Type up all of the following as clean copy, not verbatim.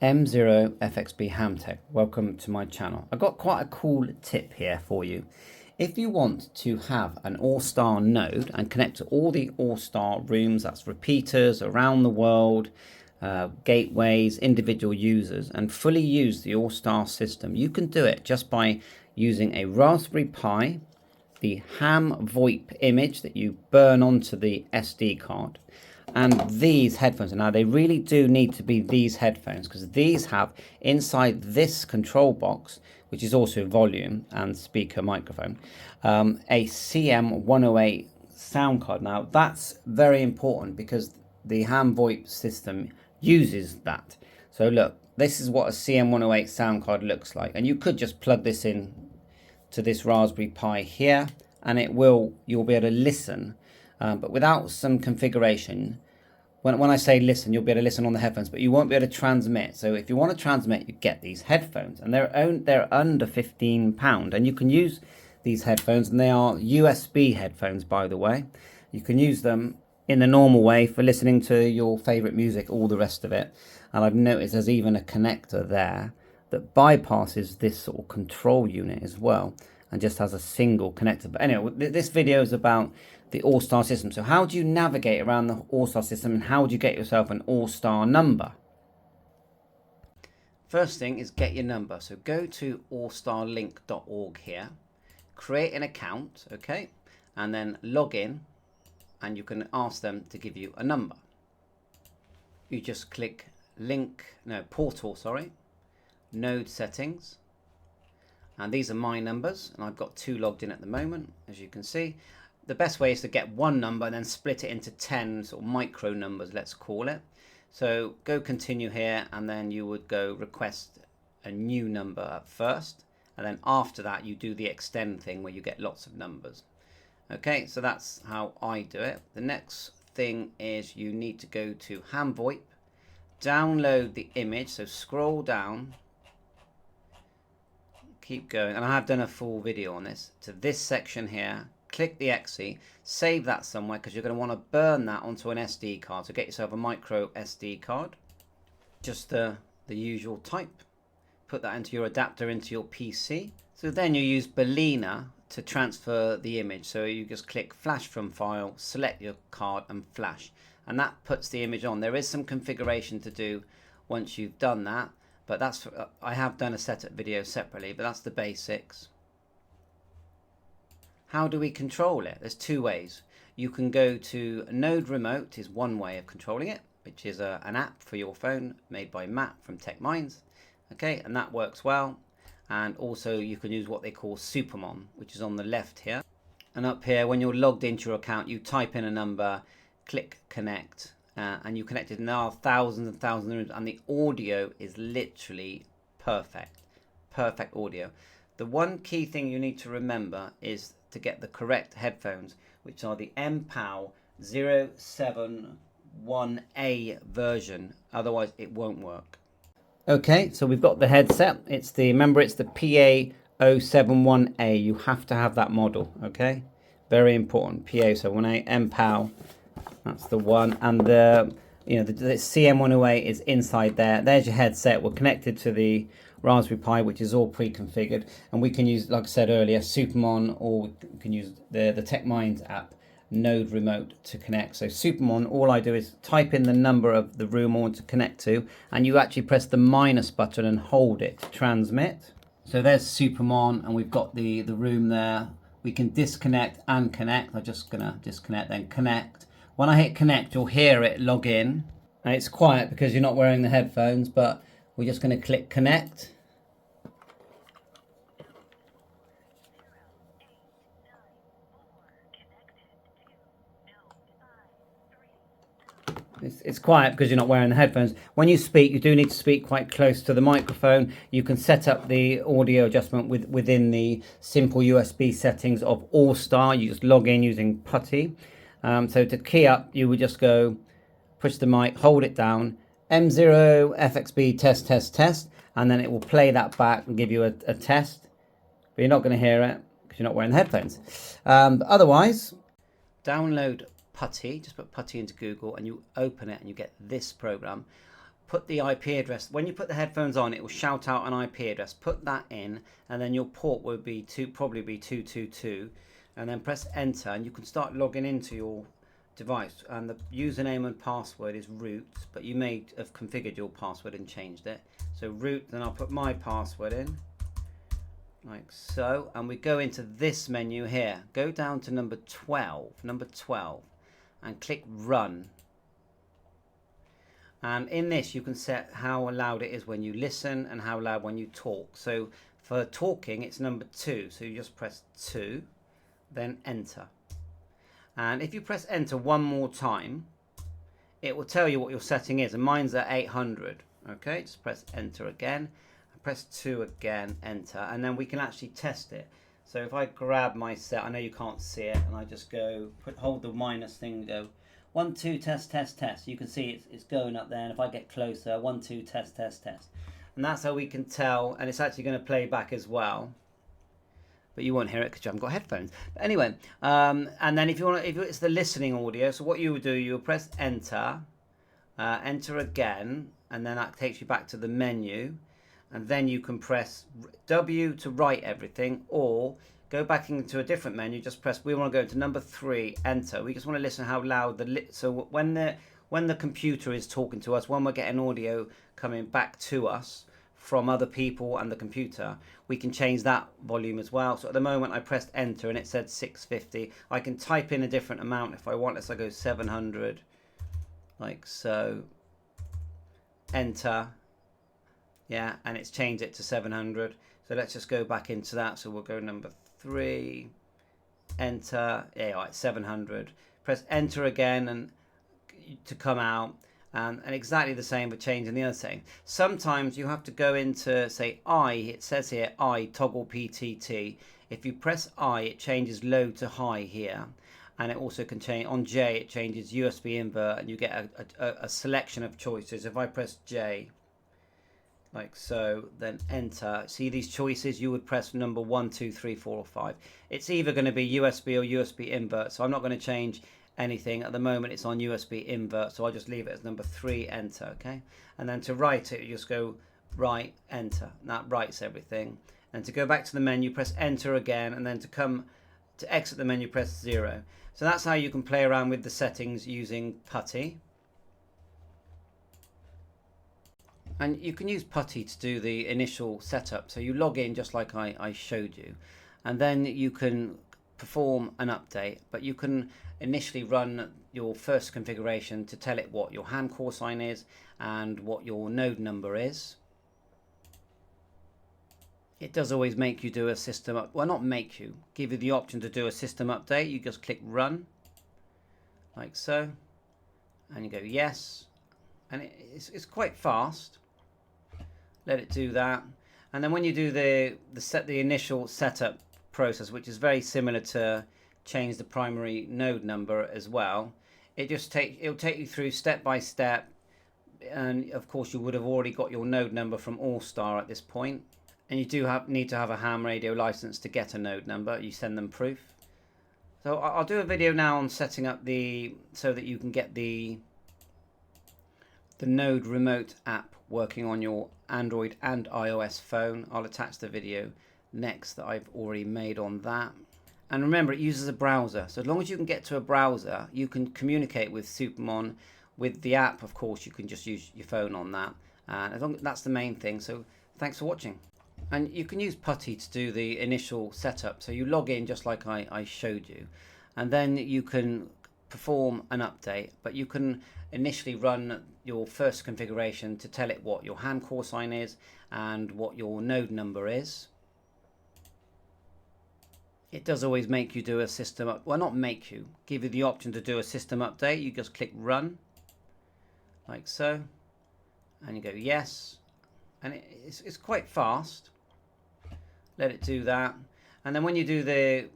M0FXB Hamtech, welcome to my channel. I've got quite a cool tip here for you. If you want to have an ALLSTAR node and connect to all the ALLSTAR rooms, that's repeaters around the world, gateways, individual users, and fully use the ALLSTAR system, you can do it just by using a Raspberry Pi, the ham Voip image that you burn onto the SD card, and these headphones. Now they really do need to be these headphones, because these have inside this control box, which is also volume and speaker microphone, a CM108 sound card. Now that's very important because the ham Voip system uses that. So look, this is what a CM108 sound card looks like, and you could just plug this in to this Raspberry Pi here, and you'll be able to listen. But without some configuration, when I say listen, you'll be able to listen on the headphones, but you won't be able to transmit. So if you want to transmit, you get these headphones, and they're under £15, and you can use these headphones, and they are USB headphones, by the way. You can use them in the normal way for listening to your favorite music, all the rest of it. And I've noticed there's even a connector there that bypasses this sort of control unit as well, and just has a single connector. But anyway, this video is about the ALLSTAR system. So how do you navigate around the ALLSTAR system, and how do you get yourself an ALLSTAR number? First thing is get your number. So go to allstarlink.org here, create an account, okay, and then log in, and you can ask them to give you a number. You just click portal, node settings, and these are my numbers, and I've got 2 logged in at the moment, as you can see. The best way is to get one number and then split it into 10 sort of micro numbers, let's call it. So go continue here, and then you would go request a new number at first, and then after that you do the extend thing where you get lots of numbers. Okay, so that's how I do it. The next thing is you need to go to ham Voip, download the image, so scroll down, keep going, and I have done a full video on this, to this section here. Click the exe, save that somewhere, because you're going to want to burn that onto an SD card. So get yourself a micro SD card, just the usual type, put that into your adapter into your PC. So then you use Balena to transfer the image. So you just click flash from file, select your card and flash, and that puts the image on. There is some configuration to do once you've done that, but that's I have done a setup video separately, but that's the basics. How do we control it? There's 2 ways. You can go to Node Remote, is one way of controlling it, which is an app for your phone made by Matt from Tech Minds. Okay, and that works well. And also you can use what they call Supermon, which is on the left here. And up here, when you're logged into your account, you type in a number, click connect, and you connect it. Now thousands and thousands of rooms, and the audio is literally perfect. Perfect audio. The one key thing you need to remember is to get the correct headphones, which are the Mpow 071A version, otherwise it won't work. Okay, so we've got the headset. Remember, it's the PA071A. You have to have that model, okay? Very important. PA071A, Mpow, that's the one. And the CM108 is inside there. There's your headset. We're connected to the Raspberry Pi, which is all pre-configured, and we can use, like I said earlier, Supermon, or we can use the Tech Minds app, Node Remote, to connect. So Supermon, all I do is type in the number of the room I want to connect to, and you actually press the minus button and hold it to transmit. So there's Supermon, and we've got the room there. We can disconnect and connect. I'm just gonna disconnect, then connect. When I hit connect, you'll hear it log in, and it's quiet because you're not wearing the headphones, but we're just going to click connect. It's quiet because you're not wearing the headphones. When you speak, you do need to speak quite close to the microphone. You can set up the audio adjustment within the simple USB settings of ALLSTAR. You just log in using PuTTY. So to key up, you would just go push the mic, hold it down, M0FXB test, and then it will play that back and give you a test. But you're not going to hear it because you're not wearing the headphones. Otherwise, download PuTTY, just put PuTTY into Google and you open it and you get this program. put the IP address. When you put the headphones on, it will shout out an IP address. Put that in, and then your port will be probably be 222, and then press enter, and you can start logging into your device. And the username and password is root, but you may have configured your password and changed it. So root, then I'll put my password in, like so, and we go into this menu here. Go down to number 12, and click run. And in this you can set how loud it is when you listen and how loud when you talk. So for talking it's number 2, so you just press 2, then enter. And if you press enter one more time, it will tell you what your setting is, and mine's at 800. Okay, just press enter again, press 2 again, enter, and then we can actually test it. So if I grab my set, I know you can't see it, and I just go hold the minus thing, go 1 2 test test test. You can see it's going up there, and if I get closer, 1 2 test test test, and that's how we can tell. And it's actually going to play back as well, but you won't hear it because you haven't got headphones. But anyway, and then if it's the listening audio, so what you would do, you would press enter, enter again, and then that takes you back to the menu, and then you can press W to write everything, or go back into a different menu. Just press, we want to go into number 3, enter. We just want to listen how loud so when the computer is talking to us, when we're getting audio coming back to us from other people and the computer, we can change that volume as well. So at the moment I pressed enter and it said 650. I can type in a different amount if I want. So I go 700, like so, enter, yeah, and it's changed it to 700. So let's just go back into that. So we'll go number 3, enter, yeah, right, 700. Press enter again and to come out, and exactly the same but changing the other setting. Sometimes you have to go into, say, I, it says here I toggle PTT. If you press I, it changes low to high here, and it also can change on J, it changes USB invert, and you get a selection of choices. If I press J, like so, then enter, see these choices, you would press number 1 2 3 4 or 5. It's either going to be USB or USB invert, so I'm not going to change anything at the moment. It's on USB invert, so I'll just leave it as number 3, enter. Okay, and then to write it, you just go write, enter, and that writes everything. And to go back to the menu, press enter again, and then to exit the menu, press 0. So that's how you can play around with the settings using PuTTY. And you can use PuTTY to do the initial setup. So you log in just like I showed you, and then you can perform an update, but you can initially run your first configuration to tell it what your ham core sign is and what your node number is. It does always make you do a system up, well, not make you, give you the option to do a system update. You just click run, like so, and you go yes, and it's quite fast. Let it do that, and then when you do the initial setup process, which is very similar to change the primary node number as well, it'll take you through step by step, and of course you would have already got your node number from ALLSTAR at this point, and you do need to have a ham radio license to get a node number. You send them proof. So I'll do a video now on setting up so that you can get the Node Remote app working on your Android and iOS phone. I'll attach the video next that I've already made on that. And remember, it uses a browser, so as long as you can get to a browser, you can communicate with Supermon. With the app, of course, you can just use your phone on that, and as long as that's the main thing. So thanks for watching. And you can use PuTTY to do the initial setup. So you log in just like I showed you, and then you can perform an update, but you can initially run your first configuration to tell it what your ham core sign is and what your node number is. It does always make you do a system up, well, not make you, give you the option to do a system update. You just click run, like so, and you go yes, and it's quite fast. Let it do that, and then when you do the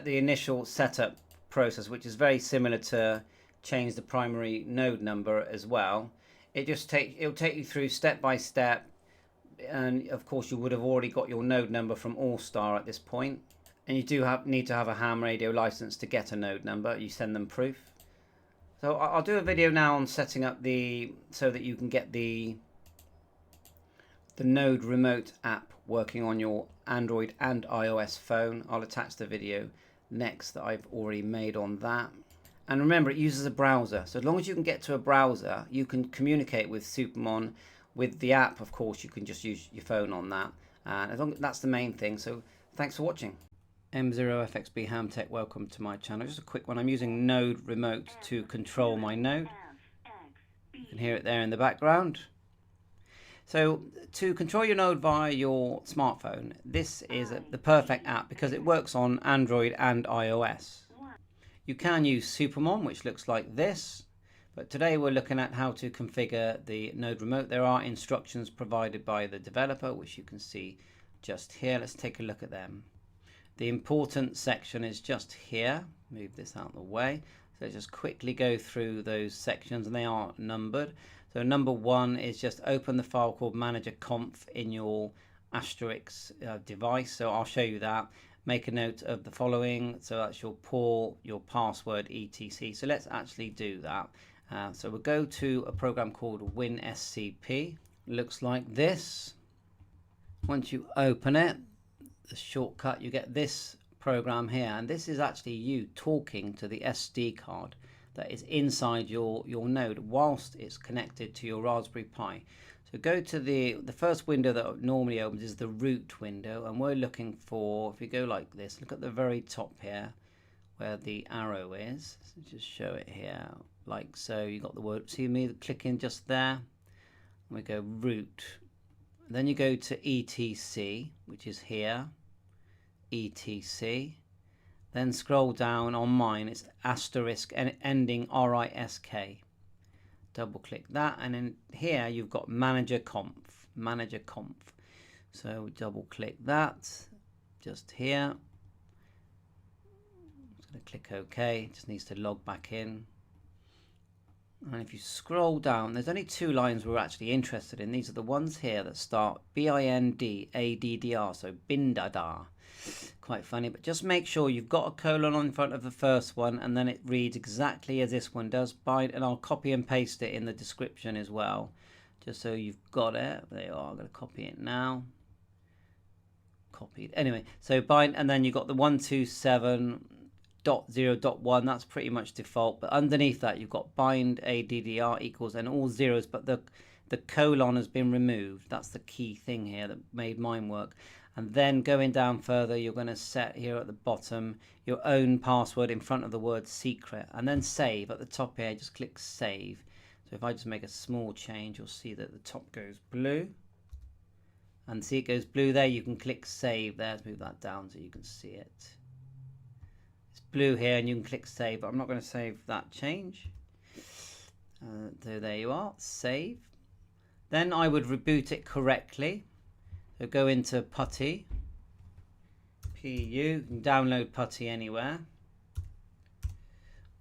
initial setup process, which is very similar to change the primary node number as well, it'll take you through step by step, and of course you would have already got your node number from ALLSTAR at this point, and you do need to have a ham radio license to get a node number. You send them proof. So I'll do a video now on setting up so that you can get the the Node Remote app working on your Android and iOS phone. I'll attach the video next that I've already made on that. And remember, it uses a browser. So as long as you can get to a browser, you can communicate with Supermon. With the app, of course, you can just use your phone on that. And as long as that's the main thing. So thanks for watching. M0FXB Hamtech, welcome to my channel. Just a quick one. I'm using Node Remote to control my node. You can hear it there in the background. So to control your node via your smartphone, this is the perfect app because it works on Android and iOS. You can use Supermon, which looks like this, but today we're looking at how to configure the Node Remote. There are instructions provided by the developer, which you can see just here. Let's take a look at them. The important section is just here. Move this out of the way. So just quickly go through those sections, and they are numbered. So number 1 is just open the file called manager.conf in your asterisk device. So I'll show you that. Make a note of the following. So that's your POR, your password, etc. So let's actually do that. So we'll go to a program called WinSCP. Looks like this. Once you open it, the shortcut, you get this program here, and this is actually you talking to the SD card that is inside your node whilst it's connected to your Raspberry Pi. So go to the first window that normally opens is the root window, and we're looking for, if you go like this, look at the very top here where the arrow is. So just show it here like so. You got the word, see me clicking just there, and we go root. Then you go to etc, which is here, etc. Then scroll down. On mine it's asterisk ending RISK. Double click that, and in here you've got manager.conf. So double click that just here. I'm just going to click OK. It just needs to log back in. And if you scroll down, there's only 2 lines we're actually interested in. These are the ones here that start BINDADDR, so bindadar. Quite funny, but just make sure you've got a colon in front of the first one, and then it reads exactly as this one does. Bind, and I'll copy and paste it in the description as well, just so you've got it. There you are. I'm going to copy it now. Copied. Anyway, so bind, and then you've got the 127.0.1. That's pretty much default, but underneath that you've got bind ADDR equals and all zeros, but the colon has been removed. That's the key thing here that made mine work. And then going down further, you're going to set here at the bottom your own password in front of the word secret, and then save at the top here. Just click save. So if I just make a small change, you'll see that the top goes blue, and see it goes blue there. You can click save there. Let's move that down so you can see it. It's blue here, and you can click save, but I'm not going to save that change. So there you are, save. Then I would reboot it correctly. So go into PuTTY, PU, you can download PuTTY anywhere,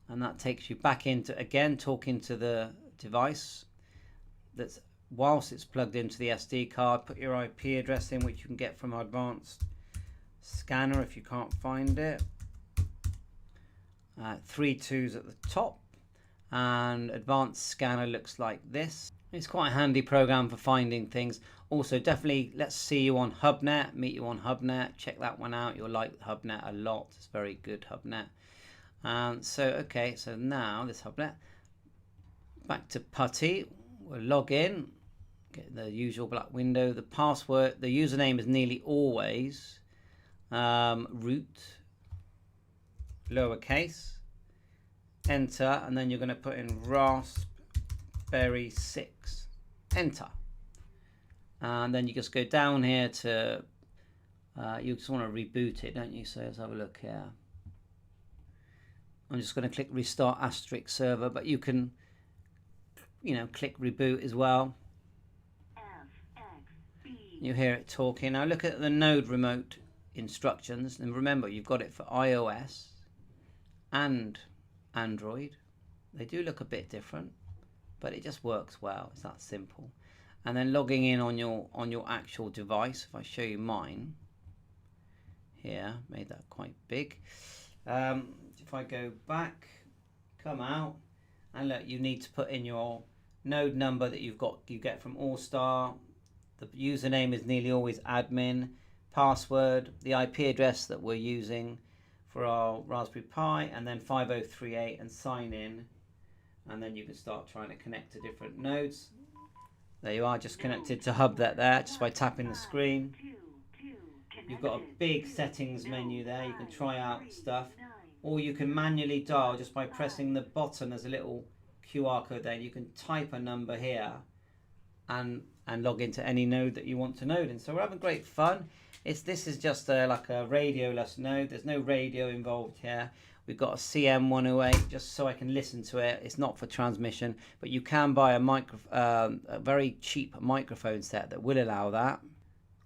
and that takes you back into, again, talking to the device that's whilst it's plugged into the SD card. Put your IP address in, which you can get from Advanced Scanner if you can't find it. 3 2s at the top, and Advanced Scanner looks like this. It's quite a handy program for finding things. Also, definitely let's see you on HUBNET, meet you on HUBNET. Check that one out. You'll like HUBNET a lot. It's very good, HUBNET. So, okay, so now this HUBNET. Back to PuTTY. We'll log in. Get the usual black window. The password, the username is nearly always root, lowercase, enter, and then you're going to put in Raspberry 6, enter. And then you just go down here to, you just want to reboot it, don't you? So let's have a look here. I'm just going to click restart asterisk server, but you can, you know, click reboot as well. You hear it talking. Now look at the Node Remote instructions, and remember you've got it for iOS and Android. They do look a bit different, but it just works well. It's that simple. And then logging in on your actual device. If I show you mine here, made that quite big. If I go back, come out, and look, you need to put in your node number that you get from ALLSTAR, The username is nearly always admin. Password, the IP address that we're using for our Raspberry Pi, and then 5038, and sign in. And then you can start trying to connect to different nodes. There you are, just connected to HUBNET there, just by tapping the screen. You've got a big settings menu there. You can try out stuff, or you can manually dial just by pressing the button. There's a little QR code there. You can type a number here and log into any node that you want to node in. So we're having great fun. This is just like a radio-less node. There's no radio involved here. We've got a CM108 just so I can listen to it. It's not for transmission, but you can buy a very cheap microphone set that will allow that,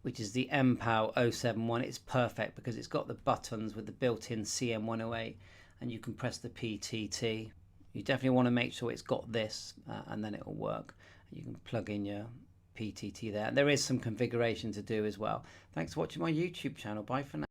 which is the Mpow 071. It's perfect because it's got the buttons with the built-in CM108, and you can press the PTT. You definitely want to make sure it's got this, and then it will work. You can plug in your PTT there. There is some configuration to do as well. Thanks for watching my YouTube channel. Bye for now.